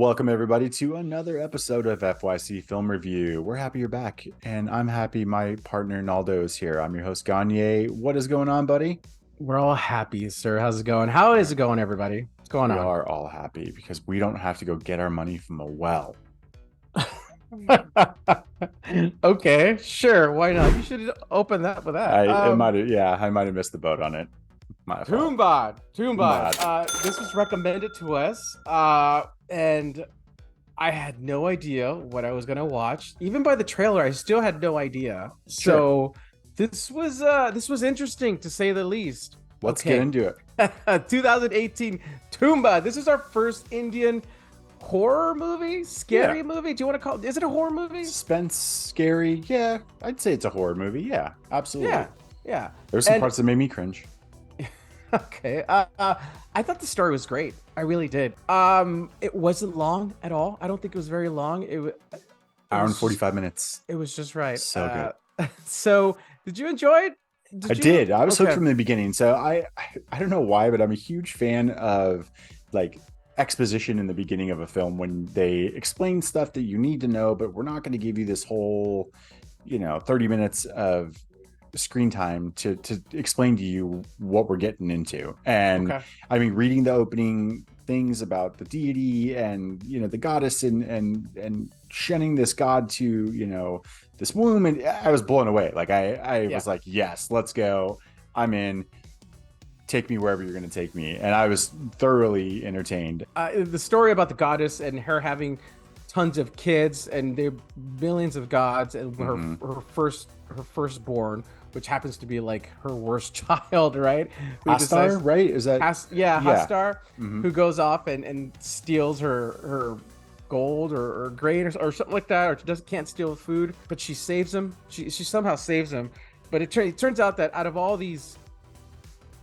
Welcome everybody to another episode of FYC Film Review. We're happy you're back, and I'm happy my partner Naldo is here. I'm your host Gagne. What is going on, buddy? We're all happy, sir. How's it going? How is it going, everybody? What's going We on? are all happy because we don't have to go get our money from a well. Okay, sure. Why not? You should open that with that. I might have missed the boat on it. My fault. Tumbbad. This was recommended to us, and I had no idea what I was gonna watch. Even by the trailer, I still had no idea. Sure. So this was interesting to say the least. Let's get into it. 2018 Tumbbad. This is our first Indian horror movie, scary movie. Do you want to call it? Is it a horror movie? Suspense, scary. Yeah, I'd say it's a horror movie. Yeah, absolutely. Yeah. There's some parts that made me cringe. Okay. I thought the story was great. I really did. It wasn't long at all. I don't think it was very long. Hour and 45 minutes. It was just right. So good. So did you enjoy it? I did. I was hooked from the beginning. So I don't know why, but I'm a huge fan of like exposition in the beginning of a film when they explain stuff that you need to know, but we're not going to give you this whole, 30 minutes of screen time to explain to you what we're getting into. And I mean, reading the opening things about the deity and the goddess and shunning this god to this womb, and I was blown away. Like I was like, yes, let's go, I'm in, take me wherever you're going to take me. And I was thoroughly entertained. The story about the goddess and her having tons of kids, and they're millions of gods, and her firstborn, which happens to be like her worst child, right? Hastar, right? Is that Hastar, who goes off and steals her gold or grain or something like that, or she can't steal food, but she saves him. She somehow saves him. But it turns out that out of all these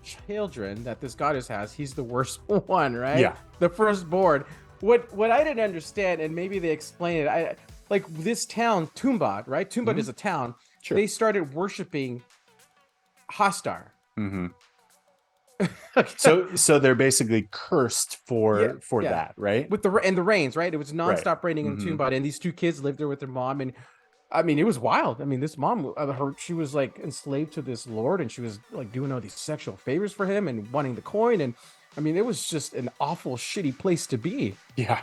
children that this goddess has, he's the worst one, right? Yeah. The firstborn. What I didn't understand, and maybe they explain it, I like this town, Tumbbad, right? Tumbbad is a town. Sure. They started worshiping Hastar. So they're basically cursed for that, right? With the rains, right? It was nonstop raining in Tumbbad, and these two kids lived there with their mom, and I mean, it was wild. I mean, this mom, she was like enslaved to this lord, and she was like doing all these sexual favors for him and wanting the coin, and I mean, it was just an awful, shitty place to be. Yeah.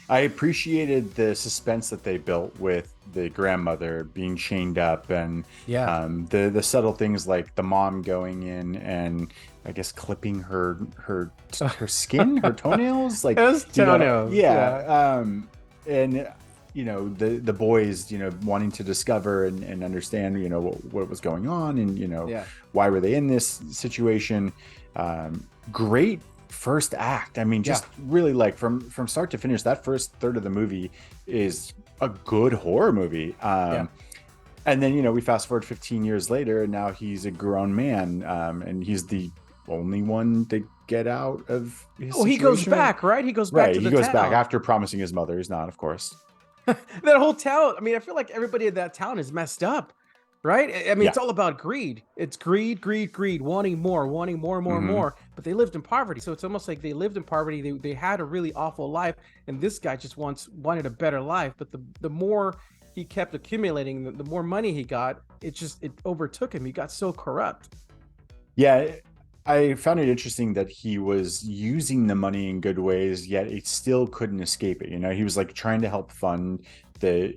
I appreciated the suspense that they built with the grandmother being chained up, and the subtle things like the mom going in and I guess clipping her skin, her toenails, like those toenails. And the boys wanting to discover and understand what was going on, and why were they in this situation. Great first act. I mean, just really like from start to finish, that first third of the movie is a good horror movie. And then we fast forward 15 years later, and now he's a grown man, and he's the only one to get out of his situation. He goes back, right? He goes back to the town. He goes back after promising his mother. He's not, of course. That whole town, I mean, I feel like everybody in that town is messed up, right? I mean, it's all about greed. It's greed, wanting more. But they lived in poverty, so it's almost like they lived in poverty. They had a really awful life, and this guy just wanted a better life. But the more he kept accumulating, the more money he got, it overtook him. He got so corrupt. Yeah, I found it interesting that he was using the money in good ways, yet it still couldn't escape it. He was like trying to help fund the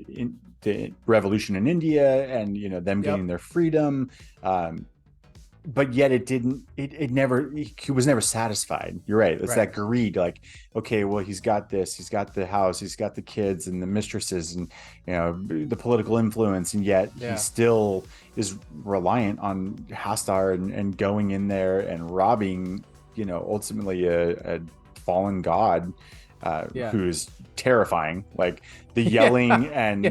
revolution in India, and them getting their freedom, but yet he was never satisfied. You're right. It's that greed, like, okay, well, he's got this, he's got the house, he's got the kids and the mistresses, and the political influence, and yet he still is reliant on Hastar and going in there and robbing ultimately a fallen god, who's terrifying. Like the yelling and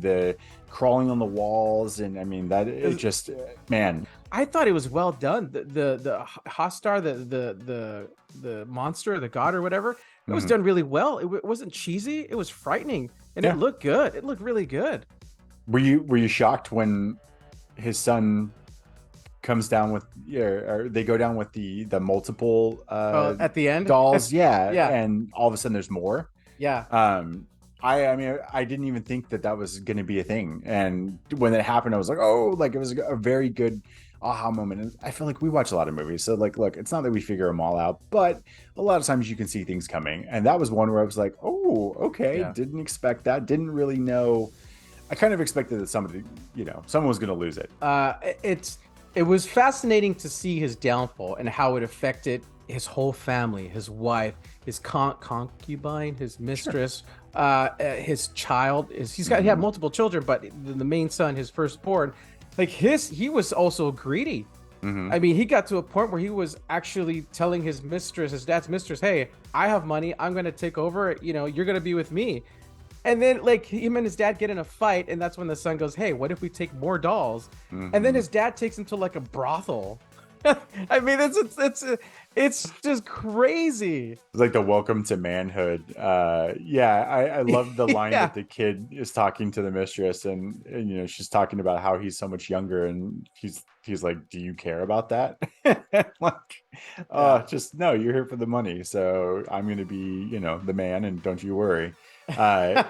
the crawling on the walls, and I mean that it just, man, I thought it was well done. The Hastar, the monster, the god or whatever, it was done really well. It wasn't cheesy. It was frightening, and it looked good. It looked really good. Were you shocked when his son comes down with, or they go down with the multiple at the end dolls? And all of a sudden there's more? Yeah. I mean, I didn't even think that that was going to be a thing. And when it happened, I was like, oh, like it was a very good aha moment. And I feel like we watch a lot of movies. So like, look, it's not that we figure them all out, but a lot of times you can see things coming. And that was one where I was like, oh, okay. Yeah. Didn't expect that. Didn't really know. I kind of expected that somebody, someone was going to lose it. It was fascinating to see his downfall and how it affected his whole family, his wife, his concubine, his mistress, his child. He had multiple children, but the main son, his firstborn, like he was also greedy. I mean, he got to a point where he was actually telling his dad's mistress, "Hey, I have money. I'm going to take over. You're going to be with me." And then like him and his dad get in a fight, and that's when the son goes, "Hey, what if we take more dolls?" And then his dad takes him to like a brothel. I mean, it's just crazy. It's like the welcome to manhood. I love the line that the kid is talking to the mistress, and she's talking about how he's so much younger, and he's like, "Do you care about that?" Like, just no, you're here for the money, so I'm gonna be the man, and don't you worry. uh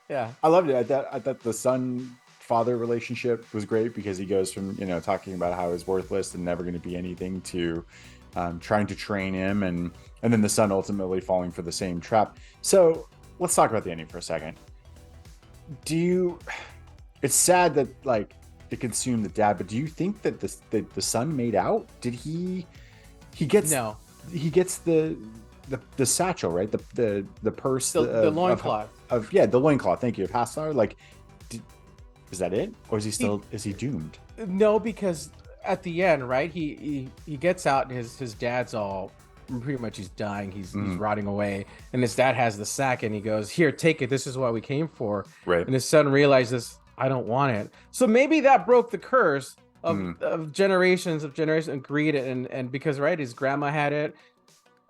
Yeah. I loved it. I thought the son father relationship was great, because he goes from talking about how he's worthless and never going to be anything to trying to train him, and then the son ultimately falling for the same trap. So let's talk about the ending for a second. It's sad that like it consumed the dad, but do you think that the son made out? Did he gets No. he gets the satchel, right? The purse, The loincloth. The loincloth. Thank you. Of Haslar. Like, is that it, or is he doomed? No, because at the end, right? He gets out, and his dad's all pretty much he's dying. He's rotting away, and his dad has the sack, and he goes, "Here, take it. This is what we came for." Right. And his son realizes, "I don't want it." So maybe that broke the curse of generations of greed, and because his grandma had it.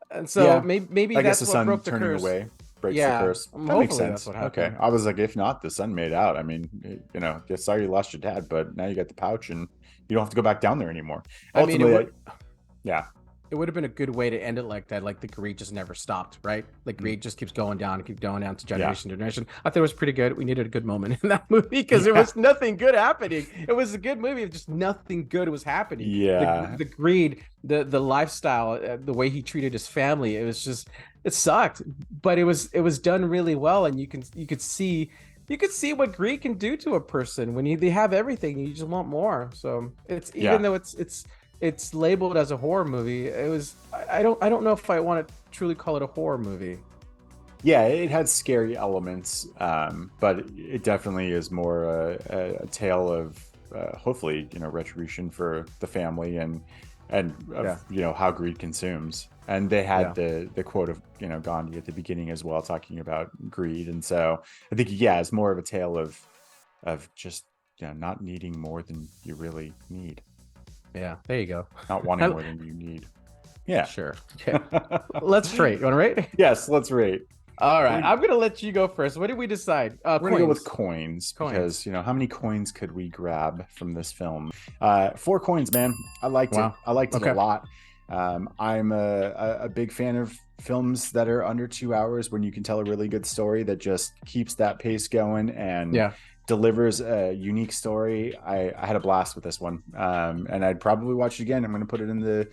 And so maybe I guess that's the what broke son the turning curse. away breaks the Yeah, curse. That makes hopefully sense. that's what happened. Okay, I was like, if not, the son made out. I mean, sorry you lost your dad, but now you got the pouch, and you don't have to go back down there anymore. I mean, Ultimately, yeah, it would have been a good way to end it like that. Like the greed just never stopped, right? Like greed just keeps going down to generation to generation. I thought it was pretty good. We needed a good moment in that movie, because there was nothing good happening. It was a good movie. Just nothing good was happening. Yeah. The greed, the lifestyle, the way he treated his family. It sucked, but it was done really well. And you could see what greed can do to a person when they have everything. You just want more. So even though it's labeled as a horror movie, I don't know if I want to truly call it a horror movie. Yeah, it had scary elements, but it definitely is more a tale of hopefully retribution for the family, and how greed consumes. And they had the quote of Gandhi at the beginning as well, talking about greed. And so I think it's more of a tale of just not needing more than you really need. Yeah, there you go. Not wanting more than you need. Yeah, sure. Okay. Let's rate. You want to rate? Yes, let's rate. All right, I'm gonna let you go first. What did we decide? We're gonna go with coins, because how many coins could we grab from this film? 4 coins, man. I liked it. I liked it a lot. I'm a big fan of films that are under 2 hours, when you can tell a really good story that just keeps that pace going and delivers a unique story. I had a blast with this one, and I'd probably watch it again. I'm going to put it in the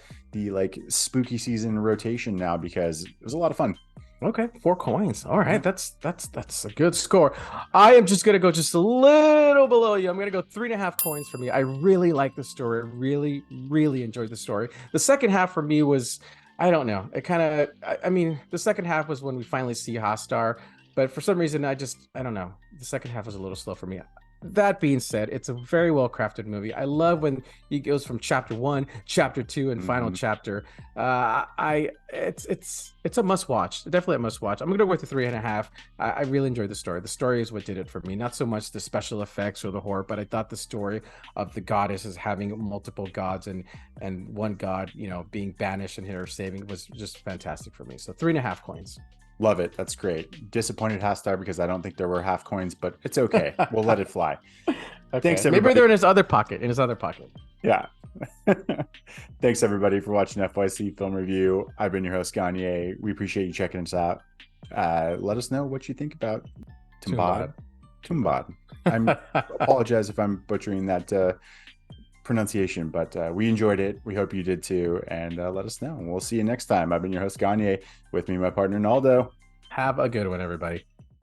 like spooky season rotation now, because it was a lot of fun. Okay, 4 coins. All right, that's a good score. I am just gonna go just a little below you. I'm gonna go 3.5 coins for me. I really like the story. Really enjoyed the story. The second half for me was, I don't know. It kind of, I mean, the second half was when we finally see Hostar, but for some reason, I don't know. The second half was a little slow for me. That being said, it's a very well crafted movie. I love when he goes from chapter 1, chapter 2, and final chapter. It's a must watch. Definitely a must watch. I'm gonna go with the 3.5. I really enjoyed the story. The story is what did it for me. Not so much the special effects or the horror, but I thought the story of the goddess as having multiple gods and one god, being banished and her saving was just fantastic for me. So 3.5 coins. Love it. That's great. Disappointed Hastar, because I don't think there were half coins, but it's okay. We'll let it fly. Okay. Thanks, everybody. Maybe they're in his other pocket. Yeah. Thanks everybody for watching FYC Film Review. I've been your host Gagne. We appreciate you checking us out. Let us know what you think about Tumbbad. Tumbbad. I apologize if I'm butchering that pronunciation, but we enjoyed it. We hope you did too, and let us know. We'll see you next time. I've been your host Gagne. With me, my partner Naldo. Have a good one, everybody.